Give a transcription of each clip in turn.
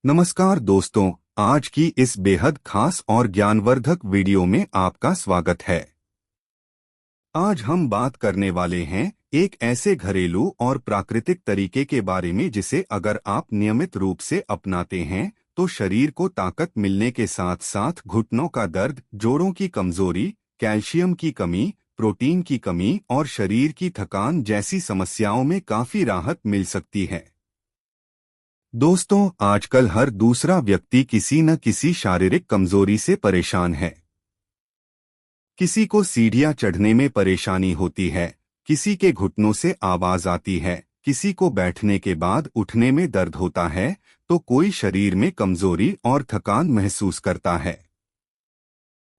नमस्कार दोस्तों, आज की इस बेहद खास और ज्ञानवर्धक वीडियो में आपका स्वागत है। आज हम बात करने वाले हैं एक ऐसे घरेलू और प्राकृतिक तरीके के बारे में जिसे अगर आप नियमित रूप से अपनाते हैं तो शरीर को ताकत मिलने के साथ साथ घुटनों का दर्द, जोड़ों की कमजोरी, कैल्शियम की कमी, प्रोटीन की कमी और शरीर की थकान जैसी समस्याओं में काफी राहत मिल सकती है। दोस्तों, आजकल हर दूसरा व्यक्ति किसी न किसी शारीरिक कमजोरी से परेशान है। किसी को सीढ़ियां चढ़ने में परेशानी होती है, किसी के घुटनों से आवाज आती है, किसी को बैठने के बाद उठने में दर्द होता है, तो कोई शरीर में कमजोरी और थकान महसूस करता है।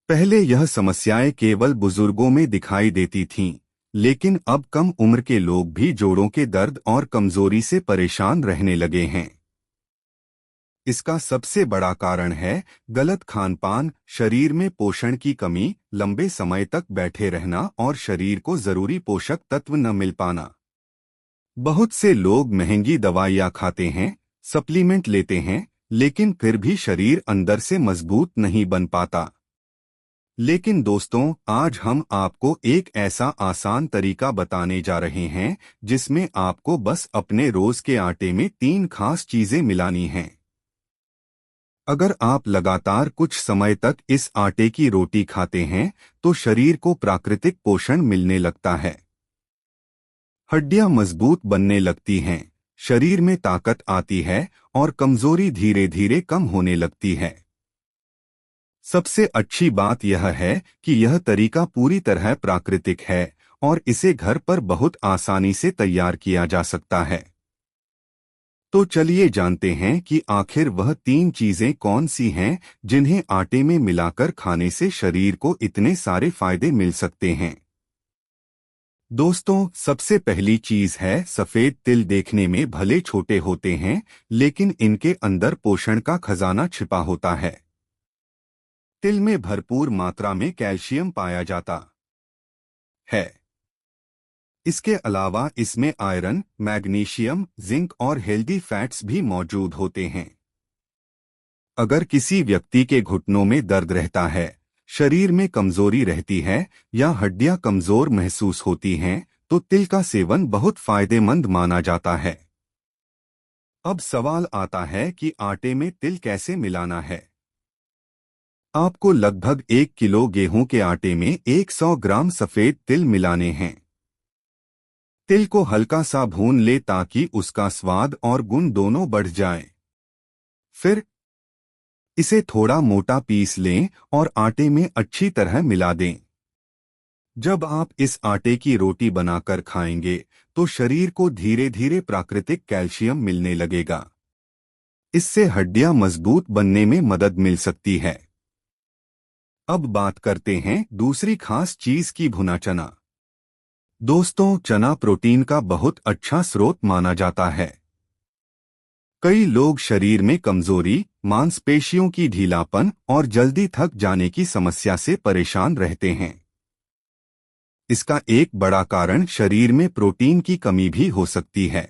पहले यह समस्याएं केवल बुजुर्गों में दिखाई देती थीं, लेकिन अब कम उम्र के लोग भी जोड़ों के दर्द और कमजोरी से परेशान रहने लगे हैं। इसका सबसे बड़ा कारण है गलत खानपान, शरीर में पोषण की कमी, लंबे समय तक बैठे रहना और शरीर को जरूरी पोषक तत्व न मिल पाना। बहुत से लोग महंगी दवाइयां खाते हैं, सप्लीमेंट लेते हैं, लेकिन फिर भी शरीर अंदर से मजबूत नहीं बन पाता। लेकिन दोस्तों, आज हम आपको एक ऐसा आसान तरीका बताने जा रहे हैं जिसमें आपको बस अपने रोज के आटे में 3 खास चीजें मिलानी हैं। अगर आप लगातार कुछ समय तक इस आटे की रोटी खाते हैं तो शरीर को प्राकृतिक पोषण मिलने लगता है। हड्डियां मजबूत बनने लगती हैं, शरीर में ताकत आती है और कमजोरी धीरे धीरे कम होने लगती है। सबसे अच्छी बात यह है कि यह तरीका पूरी तरह प्राकृतिक है और इसे घर पर बहुत आसानी से तैयार किया जा सकता है। तो चलिए जानते हैं कि आखिर वह 3 चीजें कौन सी हैं जिन्हें आटे में मिलाकर खाने से शरीर को इतने सारे फायदे मिल सकते हैं। दोस्तों, सबसे पहली चीज है सफेद तिल। देखने में भले छोटे होते हैं, लेकिन इनके अंदर पोषण का खजाना छिपा होता है। तिल में भरपूर मात्रा में कैल्शियम पाया जाता है। इसके अलावा इसमें आयरन, मैग्नीशियम, जिंक और हेल्दी फैट्स भी मौजूद होते हैं। अगर किसी व्यक्ति के घुटनों में दर्द रहता है, शरीर में कमजोरी रहती है या हड्डियां कमजोर महसूस होती हैं, तो तिल का सेवन बहुत फायदेमंद माना जाता है। अब सवाल आता है कि आटे में तिल कैसे मिलाना है। आपको लगभग 1 किलो गेहूं के आटे में 100 ग्राम सफेद तिल मिलाने हैं। तिल को हल्का सा भून ले ताकि उसका स्वाद और गुण दोनों बढ़ जाएं। फिर इसे थोड़ा मोटा पीस लें और आटे में अच्छी तरह मिला दें। जब आप इस आटे की रोटी बनाकर खाएंगे तो शरीर को धीरे धीरे प्राकृतिक कैल्शियम मिलने लगेगा। इससे हड्डियां मजबूत बनने में मदद मिल सकती है। अब बात करते हैं दूसरी खास चीज की, भुना चना। दोस्तों, चना प्रोटीन का बहुत अच्छा स्रोत माना जाता है। कई लोग शरीर में कमजोरी, मांसपेशियों की ढीलापन और जल्दी थक जाने की समस्या से परेशान रहते हैं। इसका एक बड़ा कारण शरीर में प्रोटीन की कमी भी हो सकती है।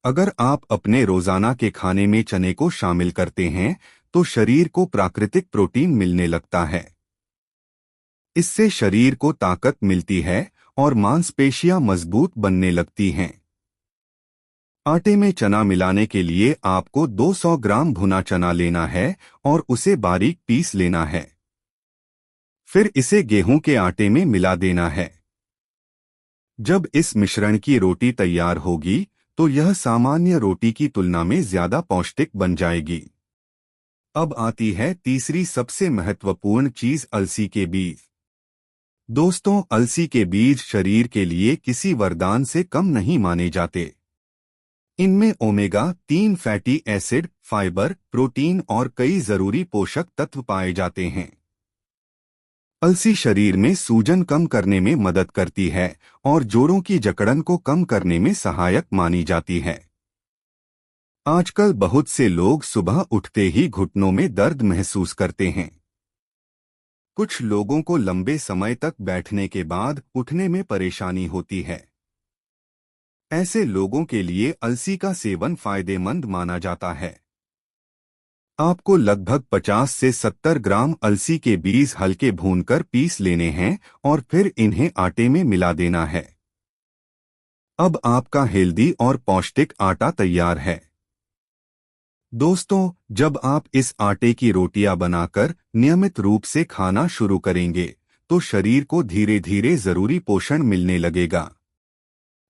अगर आप अपने रोजाना के खाने में चने को शामिल करते हैं तो शरीर को प्राकृतिक प्रोटीन मिलने लगता है। इससे शरीर को ताकत मिलती है और मांसपेशियां मजबूत बनने लगती हैं। आटे में चना मिलाने के लिए आपको 200 ग्राम भुना चना लेना है और उसे बारीक पीस लेना है। फिर इसे गेहूं के आटे में मिला देना है। जब इस मिश्रण की रोटी तैयार होगी तो यह सामान्य रोटी की तुलना में ज्यादा पौष्टिक बन जाएगी। अब आती है तीसरी सबसे महत्वपूर्ण चीज, अलसी के बीज। दोस्तों, अलसी के बीज शरीर के लिए किसी वरदान से कम नहीं माने जाते। इनमें omega-3 fatty acid, fibre, protein और कई जरूरी पोषक तत्व पाए जाते हैं। अलसी शरीर में सूजन कम करने में मदद करती है और जोड़ों की जकड़न को कम करने में सहायक मानी जाती है। आजकल बहुत से लोग सुबह उठते ही घुटनों में दर्द महसूस करते हैं। कुछ लोगों को लंबे समय तक बैठने के बाद उठने में परेशानी होती है। ऐसे लोगों के लिए अलसी का सेवन फायदेमंद माना जाता है। आपको लगभग 50 से 70 ग्राम अलसी के बीज हल्के भूनकर पीस लेने हैं और फिर इन्हें आटे में मिला देना है। अब आपका हेल्दी और पौष्टिक आटा तैयार है। दोस्तों, जब आप इस आटे की रोटियां बनाकर नियमित रूप से खाना शुरू करेंगे तो शरीर को धीरे धीरे जरूरी पोषण मिलने लगेगा।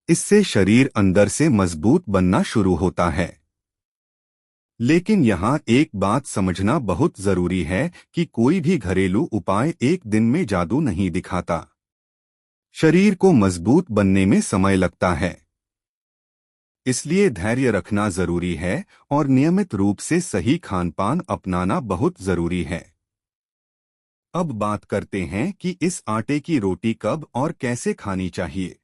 इससे शरीर अंदर से मजबूत बनना शुरू होता है। लेकिन यहाँ एक बात समझना बहुत जरूरी है कि कोई भी घरेलू उपाय एक दिन में जादू नहीं दिखाता। शरीर को मजबूत बनने में समय लगता है। इसलिए धैर्य रखना जरूरी है और नियमित रूप से सही खानपान अपनाना बहुत जरूरी है। अब बात करते हैं कि इस आटे की रोटी कब और कैसे खानी चाहिए।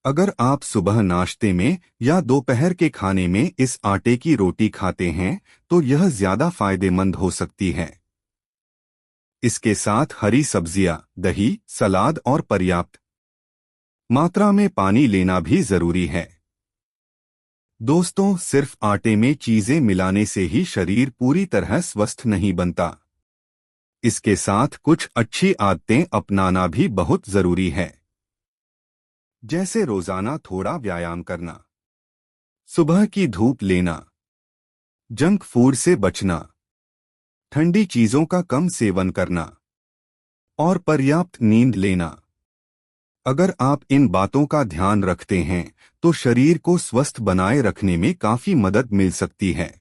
अगर आप सुबह नाश्ते में या दोपहर के खाने में इस आटे की रोटी खाते हैं तो यह ज्यादा फायदेमंद हो सकती है। इसके साथ हरी सब्जियां, दही, सलाद और पर्याप्त मात्रा में पानी लेना भी जरूरी है। दोस्तों, सिर्फ आटे में चीजें मिलाने से ही शरीर पूरी तरह स्वस्थ नहीं बनता। इसके साथ कुछ अच्छी आदतें अपनाना भी बहुत जरूरी है, जैसे रोजाना थोड़ा व्यायाम करना, सुबह की धूप लेना, जंक फूड से बचना, ठंडी चीजों का कम सेवन करना और पर्याप्त नींद लेना। अगर आप इन बातों का ध्यान रखते हैं तो शरीर को स्वस्थ बनाए रखने में काफी मदद मिल सकती है।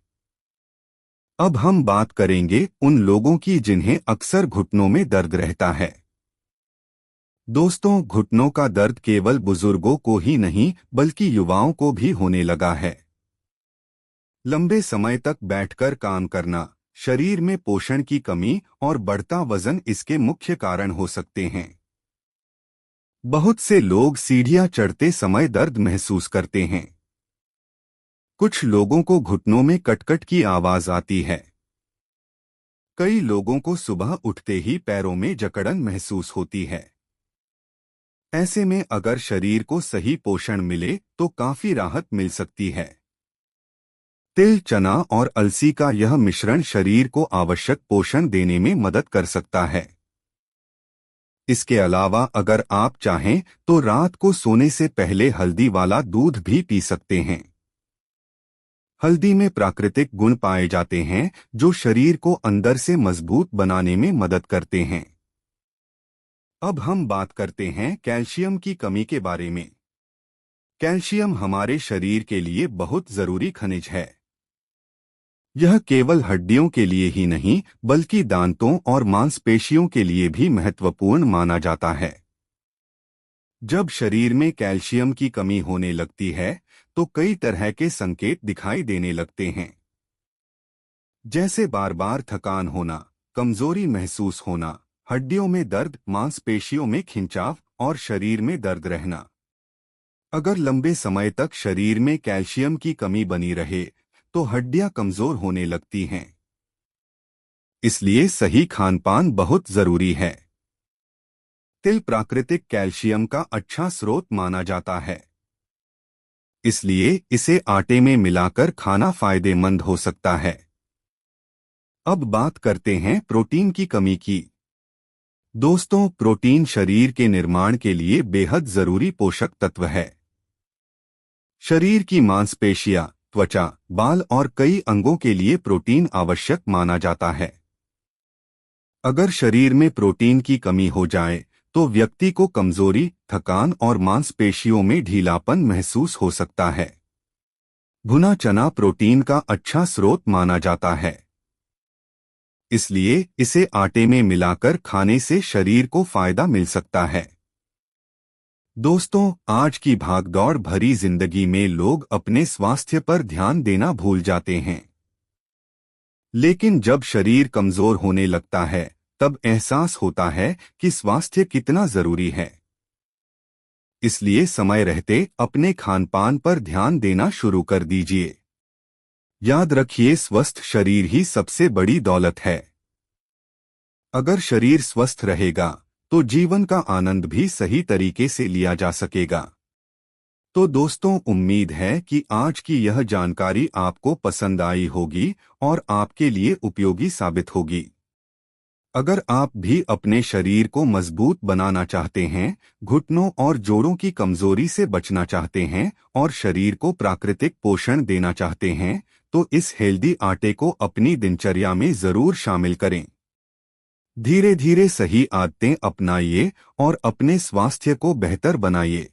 अब हम बात करेंगे उन लोगों की जिन्हें अक्सर घुटनों में दर्द रहता है। दोस्तों, घुटनों का दर्द केवल बुजुर्गों को ही नहीं बल्कि युवाओं को भी होने लगा है। लंबे समय तक बैठकर काम करना, शरीर में पोषण की कमी और बढ़ता वजन इसके मुख्य कारण हो सकते हैं। बहुत से लोग सीढ़ियां चढ़ते समय दर्द महसूस करते हैं। कुछ लोगों को घुटनों में कटकट की आवाज आती है। कई लोगों को सुबह उठते ही पैरों में जकड़न महसूस होती है। ऐसे में अगर शरीर को सही पोषण मिले तो काफी राहत मिल सकती है। तिल, चना और अलसी का यह मिश्रण शरीर को आवश्यक पोषण देने में मदद कर सकता है। इसके अलावा अगर आप चाहें तो रात को सोने से पहले हल्दी वाला दूध भी पी सकते हैं। हल्दी में प्राकृतिक गुण पाए जाते हैं जो शरीर को अंदर से मजबूत बनाने में मदद करते हैं। अब हम बात करते हैं कैल्शियम की कमी के बारे में। कैल्शियम हमारे शरीर के लिए बहुत जरूरी खनिज है। यह केवल हड्डियों के लिए ही नहीं बल्कि दांतों और मांसपेशियों के लिए भी महत्वपूर्ण माना जाता है। जब शरीर में कैल्शियम की कमी होने लगती है तो कई तरह के संकेत दिखाई देने लगते हैं, जैसे बार बार थकान होना, कमजोरी महसूस होना, हड्डियों में दर्द, मांसपेशियों में खिंचाव और शरीर में दर्द रहना। अगर लंबे समय तक शरीर में कैल्शियम की कमी बनी रहे तो हड्डियां कमजोर होने लगती हैं। इसलिए सही खानपान बहुत जरूरी है। तिल प्राकृतिक कैल्शियम का अच्छा स्रोत माना जाता है, इसलिए इसे आटे में मिलाकर खाना फायदेमंद हो सकता है। अब बात करते हैं प्रोटीन की कमी की। दोस्तों, प्रोटीन शरीर के निर्माण के लिए बेहद जरूरी पोषक तत्व है। शरीर की मांसपेशियां, त्वचा, बाल और कई अंगों के लिए प्रोटीन आवश्यक माना जाता है। अगर शरीर में प्रोटीन की कमी हो जाए तो व्यक्ति को कमजोरी, थकान और मांसपेशियों में ढीलापन महसूस हो सकता है। भुना चना प्रोटीन का अच्छा स्रोत माना जाता है, इसलिए इसे आटे में मिलाकर खाने से शरीर को फायदा मिल सकता है। दोस्तों, आज की भागदौड़ भरी जिंदगी में लोग अपने स्वास्थ्य पर ध्यान देना भूल जाते हैं। लेकिन जब शरीर कमजोर होने लगता है तब एहसास होता है कि स्वास्थ्य कितना जरूरी है। इसलिए समय रहते अपने खानपान पर ध्यान देना शुरू कर दीजिए। याद रखिए, स्वस्थ शरीर ही सबसे बड़ी दौलत है। अगर शरीर स्वस्थ रहेगा तो जीवन का आनंद भी सही तरीके से लिया जा सकेगा। तो दोस्तों, उम्मीद है कि आज की यह जानकारी आपको पसंद आई होगी और आपके लिए उपयोगी साबित होगी। अगर आप भी अपने शरीर को मजबूत बनाना चाहते हैं, घुटनों और जोड़ों की कमजोरी से बचना चाहते हैं और शरीर को प्राकृतिक पोषण देना चाहते हैं, तो इस हेल्दी आटे को अपनी दिनचर्या में जरूर शामिल करें। धीरे धीरे सही आदतें अपनाइए और अपने स्वास्थ्य को बेहतर बनाइए।